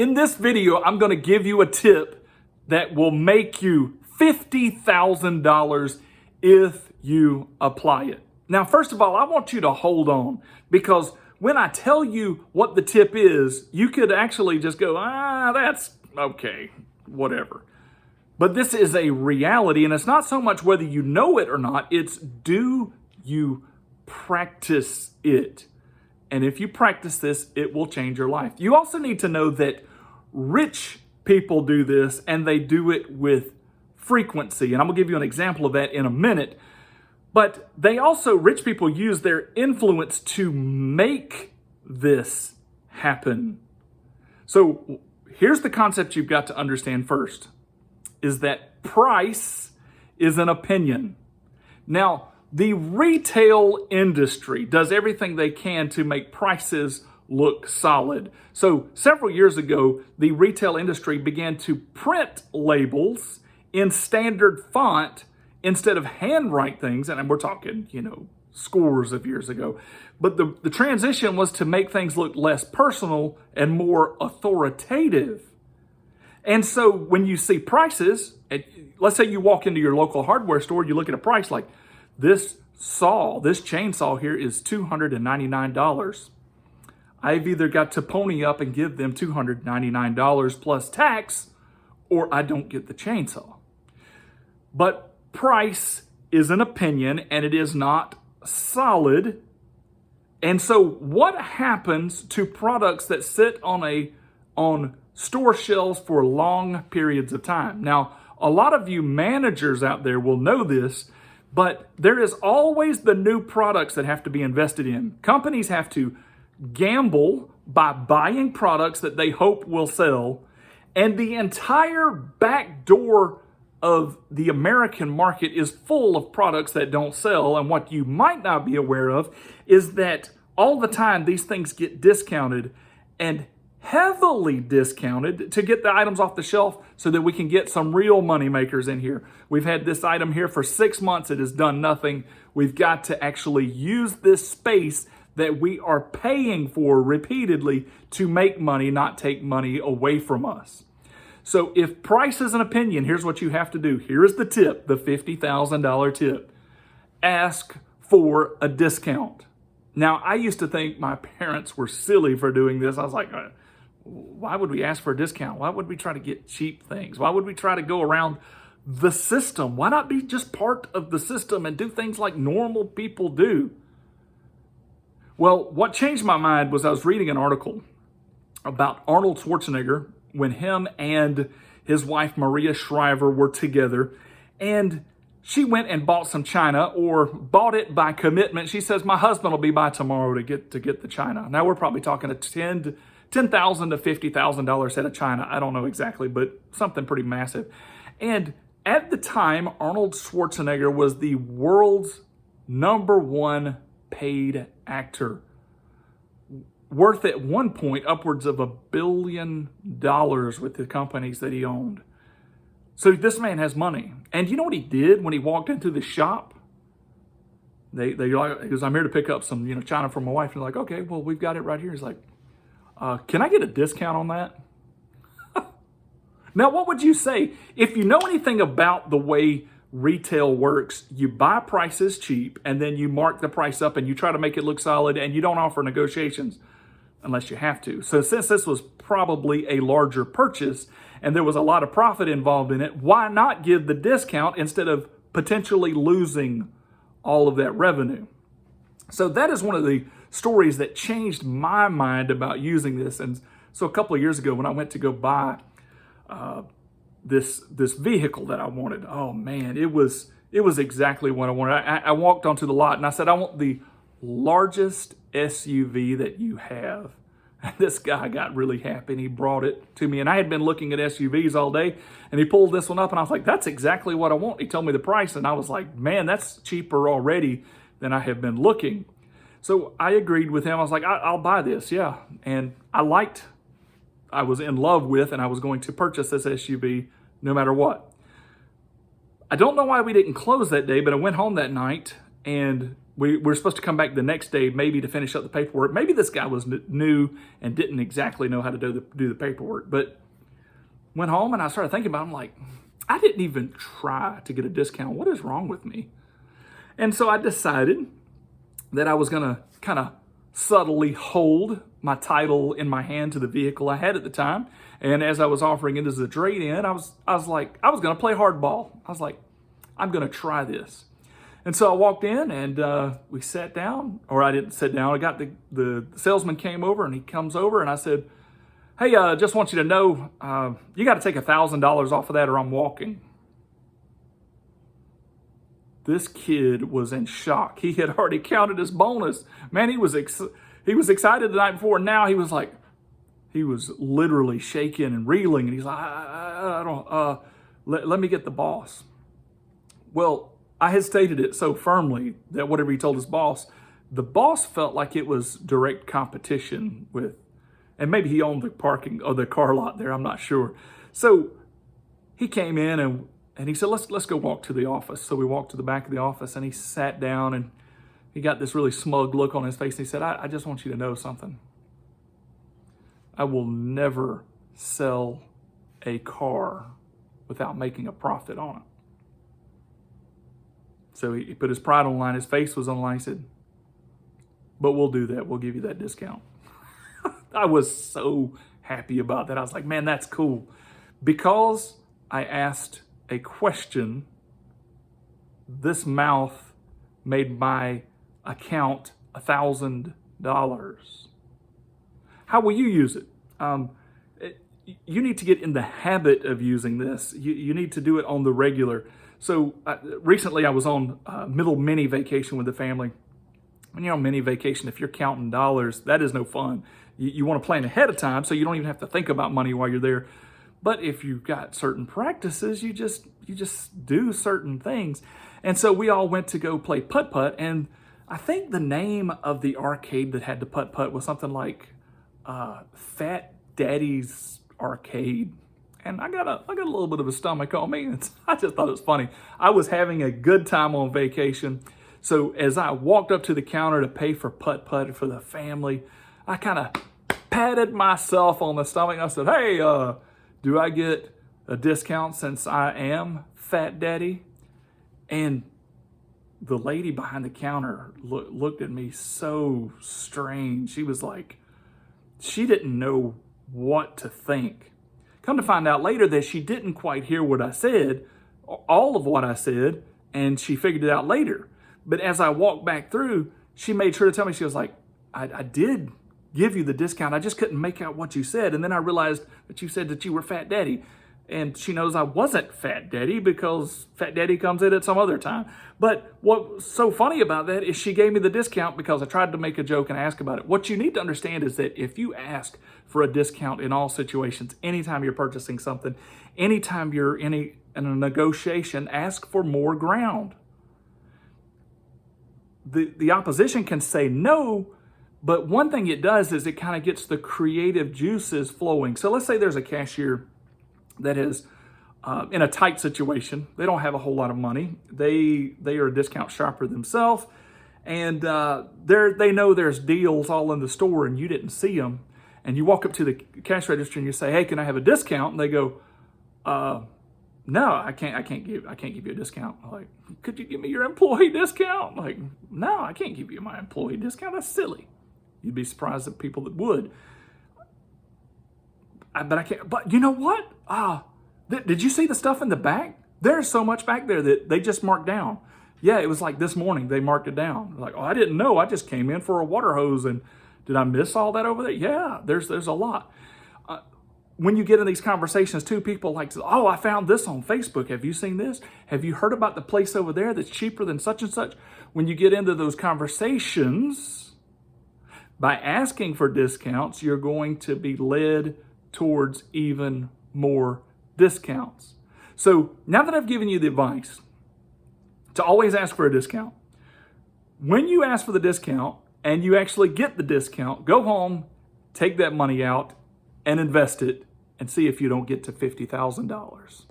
In this video, I'm going to give you a tip that will make you $50,000 if you apply it. Now, first of all, I want you to hold on, because when I tell you what the tip is, you could actually just go, that's okay, whatever. But this is a reality, and it's not so much whether you know it or not, it's do you practice it? And if you practice this, it will change your life. You also need to know that rich people do this, and they do it with frequency. And I'm gonna give you an example of that in a minute. But they also, rich people use their influence to make this happen. So here's the concept you've got to understand first, is that price is an opinion. Now, the retail industry does everything they can to make prices look solid. So several years ago, the retail industry began to print labels in standard font instead of handwrite things. And we're talking, scores of years ago. But the transition was to make things look less personal and more authoritative. And so when you see prices, let's say you walk into your local hardware store, you look at a price like, this chainsaw here is $299. I've either got to pony up and give them $299 plus tax, or I don't get the chainsaw. But price is an opinion, and it is not solid. And so what happens to products that sit on store shelves for long periods of time? Now, a lot of you managers out there will know this, but there is always the new products that have to be invested in. Companies have to gamble by buying products that they hope will sell, and the entire back door of the American market is full of products that don't sell. And what you might not be aware of is that all the time these things get discounted, and heavily discounted, to get the items off the shelf so that we can get some real money makers in here. We've had this item here for 6 months. It has done nothing. We've got to actually use this space that we are paying for repeatedly to make money, not take money away from us. So if price is an opinion, here's what you have to do. Here is the tip, the $50,000 tip. Ask for a discount. Now, I used to think my parents were silly for doing this. I was like, why would we ask for a discount? Why would we try to get cheap things? Why would we try to go around the system? Why not be just part of the system and do things like normal people do? Well, what changed my mind was I was reading an article about Arnold Schwarzenegger when him and his wife Maria Shriver were together, and she went and bought some china, or bought it by commitment. She says, my husband will be by tomorrow to get the china. Now we're probably talking a $10,000 to $50,000 set of china. I don't know exactly, but something pretty massive. And at the time, Arnold Schwarzenegger was the world's #1 paid actor, worth at one point upwards of $1 billion with the companies that he owned. So this man has money. And you know what he did when he walked into the shop? He goes, I'm here to pick up some china for my wife. And they're like, okay, well, we've got it right here. He's like, can I get a discount on that? Now, what would you say? If you know anything about the way retail works, you buy prices cheap, and then you mark the price up and you try to make it look solid, and you don't offer negotiations unless you have to. So since this was probably a larger purchase and there was a lot of profit involved in it, why not give the discount instead of potentially losing all of that revenue? So that is one of the stories that changed my mind about using this. And so a couple of years ago, when I went to go buy this vehicle that I wanted, oh man, it was exactly what I wanted. I walked onto the lot and I said, I want the largest SUV that you have. And this guy got really happy and he brought it to me. And I had been looking at SUVs all day, and he pulled this one up and I was like, that's exactly what I want. He told me the price and I was like, man, that's cheaper already than I have been looking. So I agreed with him. I was like, I'll buy this, yeah. And I was in love with, and I was going to purchase this SUV no matter what. I don't know why we didn't close that day, but I went home that night and we were supposed to come back the next day, maybe to finish up the paperwork. Maybe this guy was new and didn't exactly know how to do the paperwork. But went home and I started thinking about it. I'm like, I didn't even try to get a discount. What is wrong with me? And so I decided that I was going to kind of subtly hold my title in my hand to the vehicle I had at the time. And as I was offering it as a trade-in, I was going to play hardball. I was like, I'm going to try this. And so I walked in and we sat down, or I didn't sit down. I got the salesman came over and he comes over and I said, hey, just want you to know, you got to take $1,000 off of that or I'm walking. This kid was in shock. He had already counted his bonus. Man, he was excited the night before. And now he was literally shaking and reeling. And he's like, I don't, let me get the boss. Well, I had stated it so firmly that whatever he told his boss, the boss felt like it was direct competition with, and maybe he owned the parking or the car lot there, I'm not sure. So he came in and he said, let's go walk to the office. So we walked to the back of the office and he sat down and he got this really smug look on his face. And he said, I just want you to know something. I will never sell a car without making a profit on it. So he put his pride on the line. His face was on the line. He said, but we'll do that. We'll give you that discount. I was so happy about that. I was like, man, that's cool. Because I asked a question, this mouth made my account $1,000. How will you use it? You need to get in the habit of using this. You need to do it on the regular. So recently I was on a middle mini vacation with the family. When you're on mini vacation, if you're counting dollars, that is no fun. You want to plan ahead of time so you don't even have to think about money while you're there. But if you've got certain practices, you just do certain things. And so we all went to go play putt-putt. And I think the name of the arcade that had the putt-putt was something like Fat Daddy's Arcade. And I got a little bit of a stomach on me. I just thought it was funny. I was having a good time on vacation. So as I walked up to the counter to pay for putt-putt for the family, I kind of patted myself on the stomach. I said, hey, do I get a discount since I am Fat Daddy? And the lady behind the counter looked at me so strange. She was like, she didn't know what to think. Come to find out later that she didn't quite hear what I said, all of what I said, and she figured it out later. But as I walked back through, she made sure to tell me, she was like, I did give you the discount. I just couldn't make out what you said. And then I realized that you said that you were Fat Daddy. And she knows I wasn't Fat Daddy because Fat Daddy comes in at some other time. But what's so funny about that is she gave me the discount because I tried to make a joke and ask about it. What you need to understand is that if you ask for a discount in all situations, anytime you're purchasing something, anytime you're in a negotiation, ask for more ground. The opposition can say no, but one thing it does is it kind of gets the creative juices flowing. So let's say there's a cashier that is in a tight situation. They don't have a whole lot of money. They are a discount shopper themselves, and they know there's deals all in the store, and you didn't see them. And you walk up to the cash register and you say, "Hey, can I have a discount?" And they go, "No, I can't give you a discount." I'm like, "Could you give me your employee discount?" I'm like, "No, I can't give you my employee discount. That's silly." You'd be surprised at people that would. But I can't. But you know what? Did you see the stuff in the back? There's so much back there that they just marked down. Yeah, it was like this morning they marked it down. Like, oh, I didn't know. I just came in for a water hose, and did I miss all that over there? Yeah, there's a lot. When you get in these conversations too, people like to, oh, I found this on Facebook. Have you seen this? Have you heard about the place over there that's cheaper than such and such? When you get into those conversations, by asking for discounts, you're going to be led towards even more discounts. So now that I've given you the advice to always ask for a discount, when you ask for the discount and you actually get the discount, go home, take that money out and invest it and see if you don't get to $50,000.